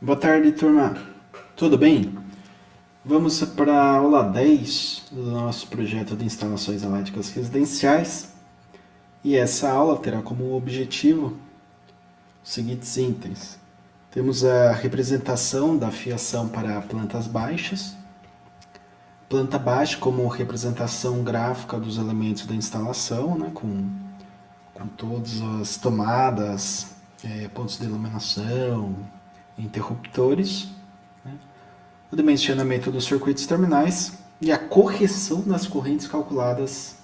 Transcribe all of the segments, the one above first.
Boa tarde, turma. Tudo bem? Vamos para a aula 10 do nosso projeto de instalações elétricas residenciais. E essa aula terá como objetivo os seguintes itens. Temos a representação da fiação para plantas baixas. Planta baixa como representação gráfica dos elementos da instalação, né, com todas as tomadas, pontos de iluminação, interruptores, né, o dimensionamento dos circuitos terminais e a correção das correntes calculadas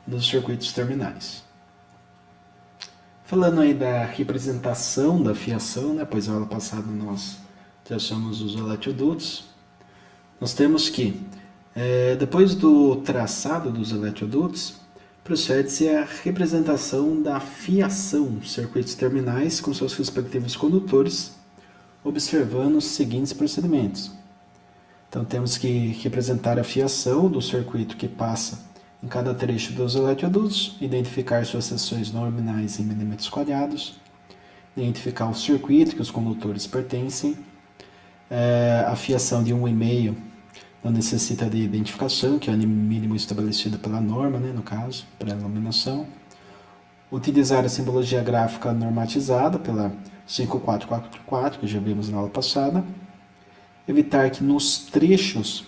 nos circuitos terminais. Falando aí da representação da fiação, né, pois a aula passada nós já chamamos os eletrodutos, nós temos que, depois do traçado dos eletrodutos, procede-se a representação da fiação dos circuitos terminais com seus respectivos condutores, observando os seguintes procedimentos. Então temos que representar a fiação do circuito que passa em cada trecho dos eletrodutos, identificar suas seções nominais em milímetros quadrados, identificar o circuito que os condutores pertencem, a fiação de 1,5 não necessita de identificação, que é o mínimo estabelecido pela norma, né, no caso, para a iluminação. Utilizar a simbologia gráfica normatizada pela 5444, que já vimos na aula passada. Evitar que nos trechos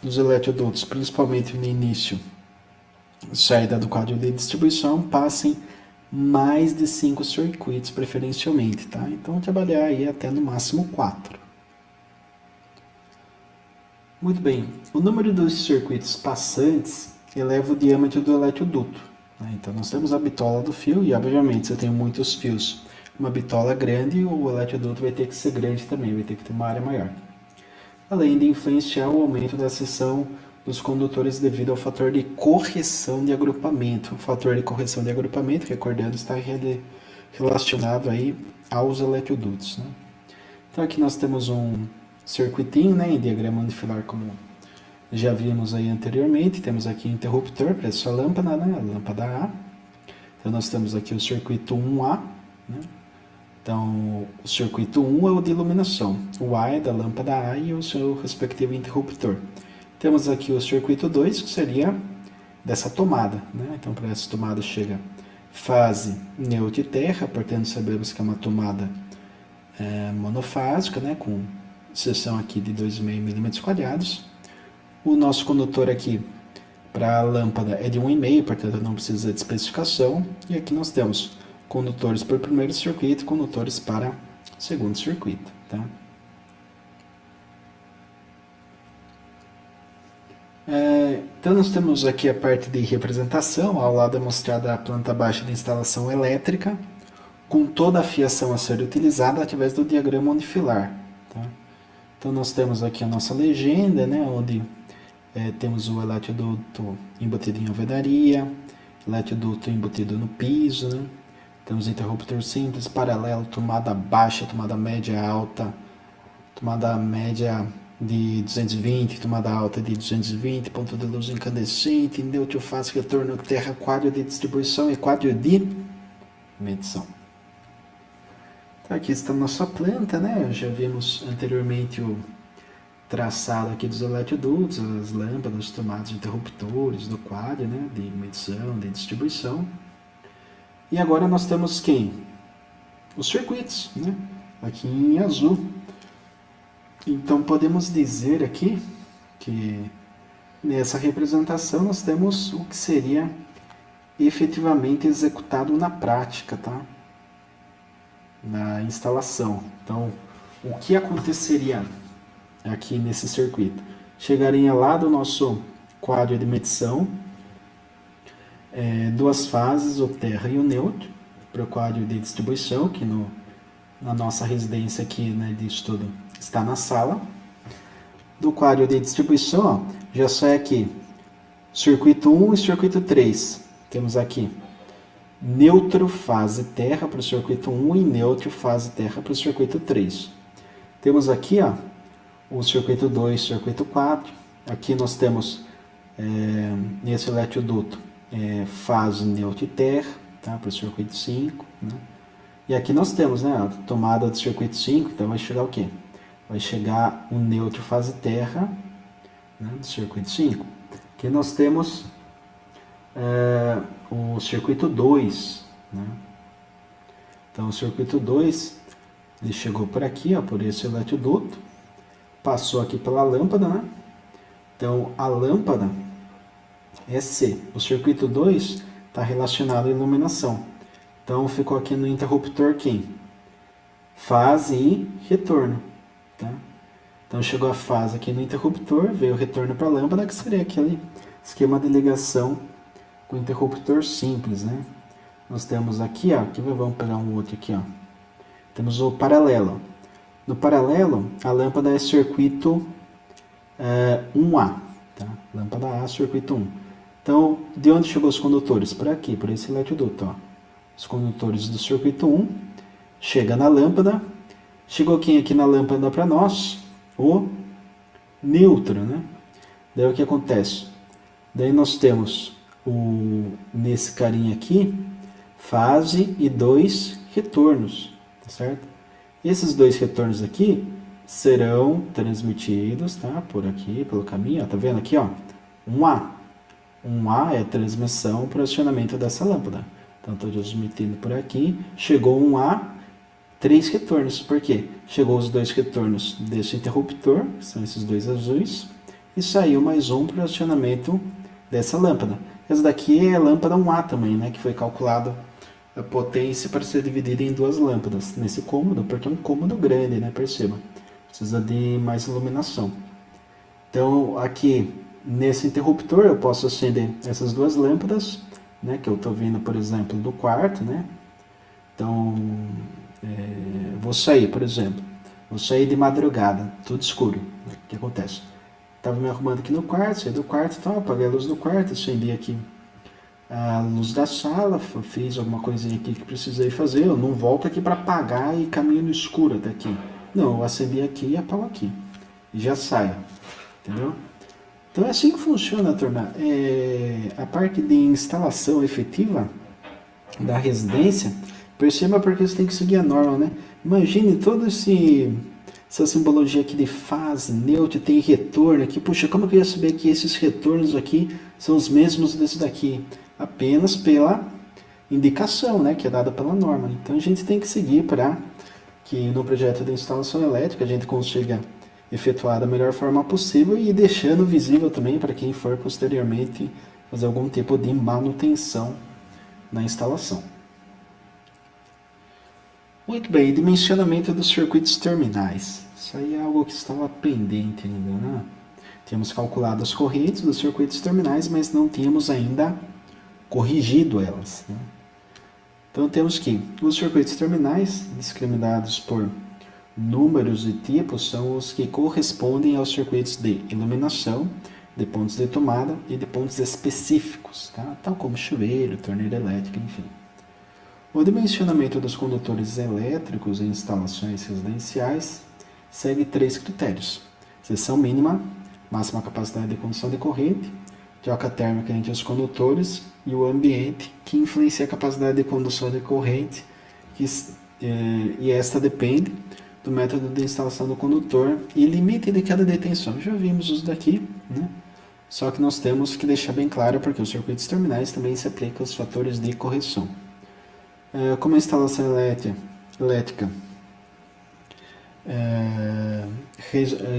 dos eletrodutos, principalmente no início, saída do quadro de distribuição, passem mais de 5 circuitos preferencialmente, tá? Então trabalhar aí até no máximo 4. Muito bem, o número dos circuitos passantes eleva o diâmetro do eletroduto, né? Então nós temos a bitola do fio e obviamente se eu tenho muitos fios, uma bitola grande, o eletroduto vai ter que ser grande também, vai ter que ter uma área maior. Além de influenciar o aumento da seção dos condutores devido ao fator de correção de agrupamento. O fator de correção de agrupamento, recordando, está relacionado aí aos eletrodutos, né? Então aqui nós temos um circuitinho, né, em diagrama unifilar, como já vimos aí anteriormente. Temos aqui o interruptor para essa lâmpada, né, a lâmpada A. Então nós temos aqui o circuito 1A, né? Então, o circuito 1 é o de iluminação, o A é da lâmpada A e o seu respectivo interruptor. Temos aqui o circuito 2, que seria dessa tomada, né? Então, para essa tomada chega fase neutro e terra, portanto sabemos que é uma tomada monofásica, né? Com seção aqui de 2,5 milímetros quadrados. O nosso condutor aqui para a lâmpada é de 1,5, portanto não precisa de especificação. E aqui nós temos condutores para o primeiro circuito e condutores para o segundo circuito, tá? Então nós temos aqui a parte de representação. Ao lado é mostrada a planta baixa de instalação elétrica, com toda a fiação a ser utilizada através do diagrama unifilar, tá? Então nós temos aqui a nossa legenda, né, onde temos o eletroduto embutido em alvenaria, eletroduto embutido no piso, né? Temos interruptor simples, paralelo, tomada baixa, tomada média alta, tomada média de 220, tomada alta de 220, ponto de luz incandescente, neutro, fase, retorno, terra, quadro de distribuição e quadro de medição. Então aqui está a nossa planta, né? Já vimos anteriormente o traçado aqui dos eletrodutos, as lâmpadas, os tomadas, interruptores do quadro, né? De medição, de distribuição. E agora nós temos quem? Os circuitos, né? Aqui em azul. Então podemos dizer aqui que nessa representação nós temos o que seria efetivamente executado na prática, tá? Na instalação. Então, o que aconteceria aqui nesse circuito? Chegaria lá do nosso quadro de medição, duas fases, o terra e o neutro, para o quadro de distribuição, que na nossa residência aqui, né, de estudo, está na sala. Do quadro de distribuição, ó, já sai aqui circuito 1 e circuito 3. Temos aqui neutro, fase, terra para o circuito 1 e neutro, fase, terra para o circuito 3. Temos aqui, ó, o circuito 2, circuito 4. Aqui nós temos, nesse eletroduto, fase, neutro e terra, tá, para o circuito 5. Né? E aqui nós temos, né, a tomada do circuito 5, então vai chegar o quê? Vai chegar o neutro fase terra, né, do circuito 5. Aqui nós temos o circuito 2, né? Então o circuito 2, ele chegou por aqui, ó, por esse eletroduto, passou aqui pela lâmpada, né? Então a lâmpada é C. O circuito 2 está relacionado à iluminação. Então ficou aqui no interruptor quem? Fase e retorno. Tá? Então chegou a fase aqui no interruptor, veio o retorno para a lâmpada, que seria aquele esquema de ligação com interruptor simples, né? Nós temos aqui, ó, aqui vamos pegar um outro aqui, ó. Temos o paralelo. No paralelo, a lâmpada é circuito 1A, tá? Lâmpada A, circuito 1. Então, de onde chegou os condutores? Por aqui, por esse eletroduto, ó. Os condutores do circuito 1 chega na lâmpada. Chegou quem aqui na lâmpada para nós? O neutro, né? Daí o que acontece? Daí nós temos nesse carinha aqui, fase e 2 retornos, tá certo? E esses 2 retornos aqui serão transmitidos, tá? Por aqui, pelo caminho, ó, tá vendo aqui, ó? 1A. 1A é a transmissão para o acionamento dessa lâmpada. Então, estou transmitindo por aqui. Chegou 1A, 3 retornos. Por quê? Chegou os 2 retornos desse interruptor, que são esses 2 azuis, e saiu mais um para o acionamento dessa lâmpada. Essa daqui é a lâmpada 1A também, né? Que foi calculado a potência para ser dividida em 2 lâmpadas nesse cômodo, porque é um cômodo grande, né? Perceba. Precisa de mais iluminação. Então, aqui nesse interruptor eu posso acender essas 2 lâmpadas, né, que eu estou vindo, por exemplo, do quarto, né? Então, vou sair, por exemplo, vou sair de madrugada, tudo escuro. Né? O que acontece? Estava me arrumando aqui no quarto, saí do quarto, então, apaguei a luz do quarto, acendi aqui a luz da sala, fiz alguma coisinha aqui que precisei fazer, eu não volto aqui para apagar e caminho no escuro até aqui. Não, eu acendi aqui e apago aqui. E já saio, entendeu? Então é assim que funciona, turma. A parte de instalação efetiva da residência, perceba porque você tem que seguir a norma, né? Imagine toda essa simbologia aqui de fase, neutro, tem retorno aqui. Puxa, como que eu ia saber que esses retornos aqui são os mesmos desse daqui? Apenas pela indicação, né, que é dada pela norma. Então a gente tem que seguir para que no projeto de instalação elétrica a gente consiga efetuar da melhor forma possível e deixando visível também para quem for posteriormente fazer algum tipo de manutenção na instalação. Muito bem, dimensionamento dos circuitos terminais. Isso aí é algo que estava pendente ainda, né? Tínhamos calculado as correntes dos circuitos terminais, mas não tínhamos ainda corrigido elas, né? Então temos que os circuitos terminais, discriminados por números e tipos, são os que correspondem aos circuitos de iluminação, de pontos de tomada e de pontos específicos, tá? Tal como chuveiro, torneira elétrica, enfim. O dimensionamento dos condutores elétricos em instalações residenciais segue 3 critérios: seção mínima, máxima capacidade de condução de corrente, troca térmica entre os condutores e o ambiente, que influencia a capacidade de condução de corrente, e esta depende do método de instalação do condutor e limite de queda de tensão. Já vimos os daqui, né? Só que nós temos que deixar bem claro porque os circuitos terminais também se aplicam aos fatores de correção. Como a instalação elétrica,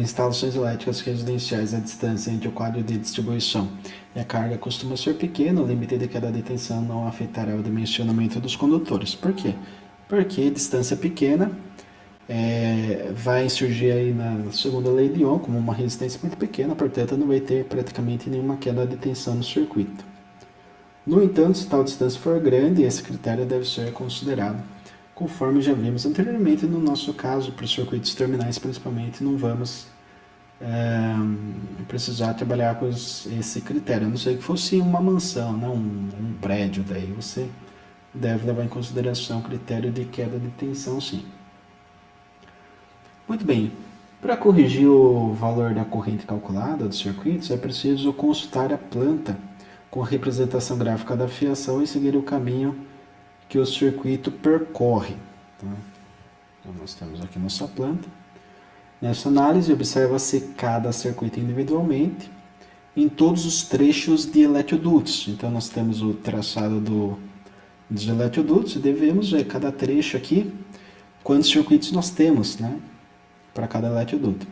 instalações elétricas residenciais, a distância entre o quadro de distribuição e a carga costuma ser pequena, o limite de queda de tensão não afetará o dimensionamento dos condutores. Por quê? Porque distância pequena vai surgir aí na segunda lei de Ohm como uma resistência muito pequena, portanto não vai ter praticamente nenhuma queda de tensão no circuito. No entanto, se tal distância for grande, esse critério deve ser considerado. Conforme já vimos anteriormente, no nosso caso, para os circuitos terminais principalmente, não vamos precisar trabalhar com esse critério. A não ser que fosse uma mansão, né? um prédio, daí você deve levar em consideração o critério de queda de tensão, sim. Muito bem, para corrigir o valor da corrente calculada dos circuitos, é preciso consultar a planta com a representação gráfica da fiação e seguir o caminho que o circuito percorre. Tá? Então nós temos aqui nossa planta. Nessa análise, observa-se cada circuito individualmente em todos os trechos de eletrodutos. Então nós temos o traçado dos eletrodutos e devemos ver cada trecho aqui quantos circuitos nós temos, né, para cada eletroduto.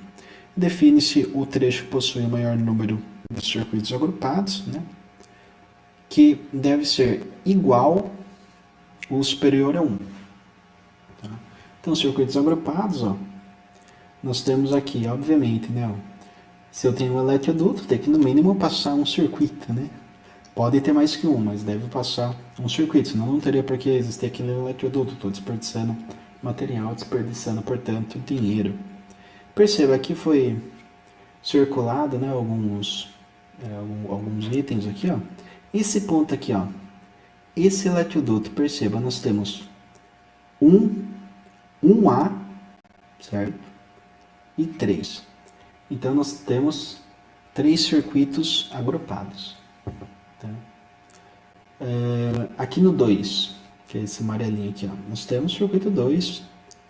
Define-se o trecho que possui o maior número de circuitos agrupados, né, que deve ser igual ou superior a 1. Tá? Então, circuitos agrupados, ó, nós temos aqui, obviamente, né, ó, se eu tenho um eletroduto, tem que no mínimo passar um circuito, né? Pode ter mais que um, mas deve passar um circuito, senão não teria por que existir aquele eletroduto. Estou desperdiçando material, desperdiçando, portanto, dinheiro. Perceba que foi circulado, né, alguns itens aqui, ó. Esse ponto aqui, ó, esse eletroduto, perceba, nós temos 1A, certo? E 3. Então nós temos 3 circuitos agrupados. Tá? Aqui no 2, que é esse amarelinho aqui, ó, nós temos circuito 2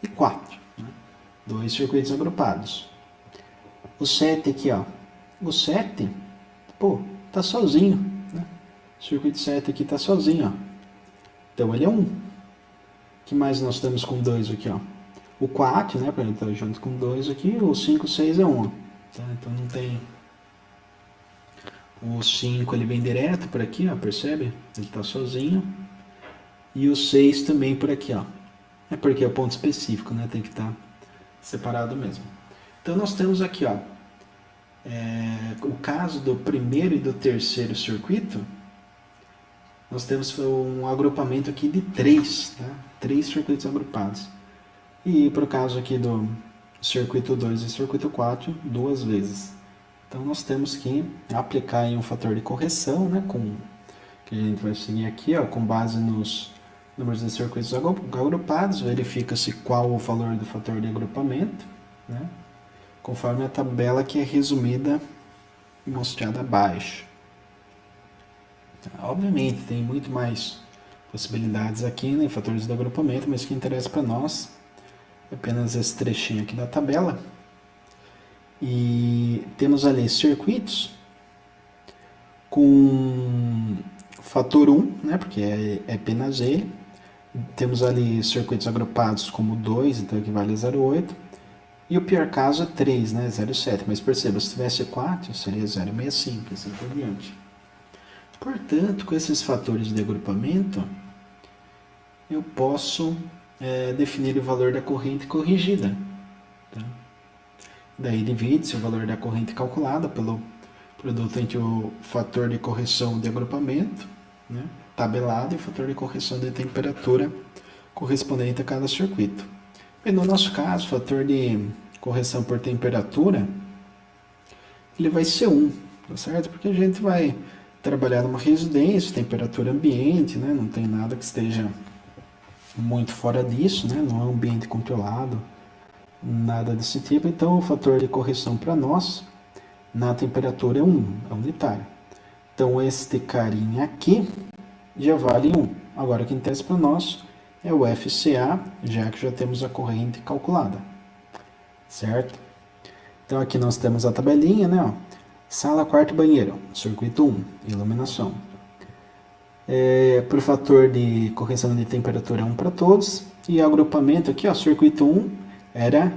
e 4. Né? 2 circuitos agrupados. O 7 aqui, ó. O 7, pô, tá sozinho. Né? O circuito 7 aqui tá sozinho, ó. Então ele é 1. O que mais nós temos com 2 aqui, ó? O 4, né, para ele estar junto com 2 aqui. O 5, 6 é 1. Tá? Então não tem... O 5 ele vem direto por aqui, ó, percebe? Ele está sozinho. E o 6 também por aqui, ó. É porque é o ponto específico, né? Tem que estar separado mesmo. Então nós temos aqui, ó, o caso do primeiro e do terceiro circuito. Nós temos um agrupamento aqui de 3, tá? 3 circuitos agrupados. E para o caso aqui do circuito 2 e circuito 4, 2 vezes. Então nós temos que aplicar em um fator de correção, né, que a gente vai seguir aqui, ó, com base nos números de circuitos agrupados, verifica-se qual o valor do fator de agrupamento, né, conforme a tabela que é resumida e mostrada abaixo. Obviamente tem muito mais possibilidades aqui, né, fatores de agrupamento, mas o que interessa para nós é apenas esse trechinho aqui da tabela. E temos ali circuitos com fator 1, né, porque é apenas ele. Temos ali circuitos agrupados como 2, então equivale a 0,8. E o pior caso é 3, né, 0,7. Mas perceba, se tivesse 4, seria 0,65, assim por diante. Portanto, com esses fatores de agrupamento, eu posso definir o valor da corrente corrigida. Tá? Daí divide-se o valor da corrente calculada pelo produto entre o fator de correção de agrupamento, né, tabelado, e o fator de correção de temperatura correspondente a cada circuito. E no nosso caso, o fator de correção por temperatura, ele vai ser 1, tá certo? Porque a gente vai trabalhar numa residência, temperatura ambiente, né, não tem nada que esteja muito fora disso, né, não é um ambiente controlado, nada desse tipo. Então o fator de correção para nós na temperatura é 1, é unitário. Então este carinha aqui já vale 1. Agora o que interessa para nós é o FCA, já que já temos a corrente calculada, certo? Então aqui nós temos a tabelinha, né, ó. Sala, quarto e banheiro, circuito 1, iluminação. Por fator de correção de temperatura 1 para todos. E agrupamento aqui, ó, circuito 1 era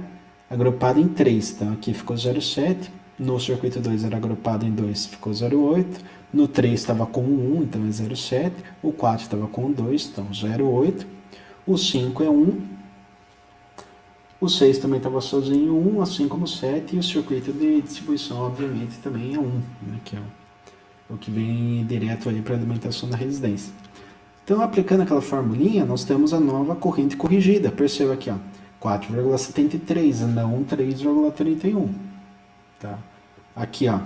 agrupado em 3, então aqui ficou 0,7. No circuito 2 era agrupado em 2, ficou 0,8. No 3 estava com 1, então é 0,7. O 4 estava com 2, então 0,8. O 5 é 1. O 6 também estava sozinho, 1, assim como o 7. E o circuito de distribuição, obviamente, também é 1, né, que é o que vem direto aí para a alimentação da residência. Então, aplicando aquela formulinha, nós temos a nova corrente corrigida. Perceba aqui, ó, 4,73, não 3,31. Tá? Aqui, ó,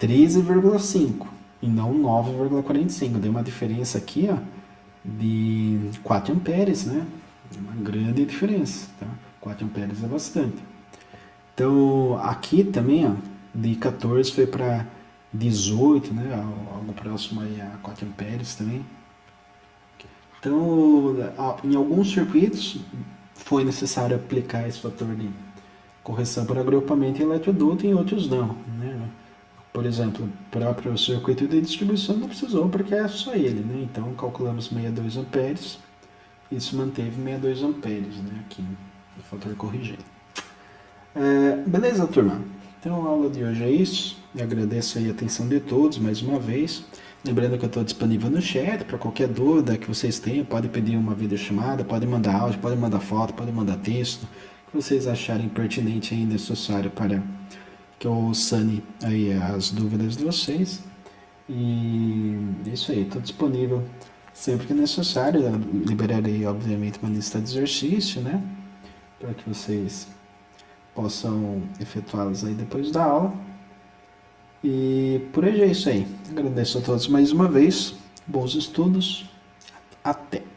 13,5 e não 9,45. Deu uma diferença aqui, ó, de 4 amperes, né? Uma grande diferença, tá? 4 amperes é bastante. Então, aqui também, ó, de 14 foi para 18, né? Algo próximo aí a 4 amperes também. Então, em alguns circuitos foi necessário aplicar esse fator de correção por agrupamento em eletroduto, em outros não, né? Por exemplo, o próprio circuito de distribuição não precisou porque é só ele, né? Então calculamos 62 amperes, isso manteve 62 amperes, né? Aqui no fator corrigido. Beleza, turma? Então a aula de hoje é isso. Eu agradeço aí a atenção de todos mais uma vez. Lembrando que eu estou disponível no chat para qualquer dúvida que vocês tenham. Pode pedir uma videochamada, pode mandar áudio, pode mandar foto, pode mandar texto, que vocês acharem pertinente e necessário para que eu sane aí as dúvidas de vocês. E é isso aí, estou disponível sempre que necessário. Eu liberarei, obviamente, uma lista de exercício, né? Para que vocês possam efetuá-los aí depois da aula. E por hoje é isso aí. Agradeço a todos mais uma vez. Bons estudos. Até!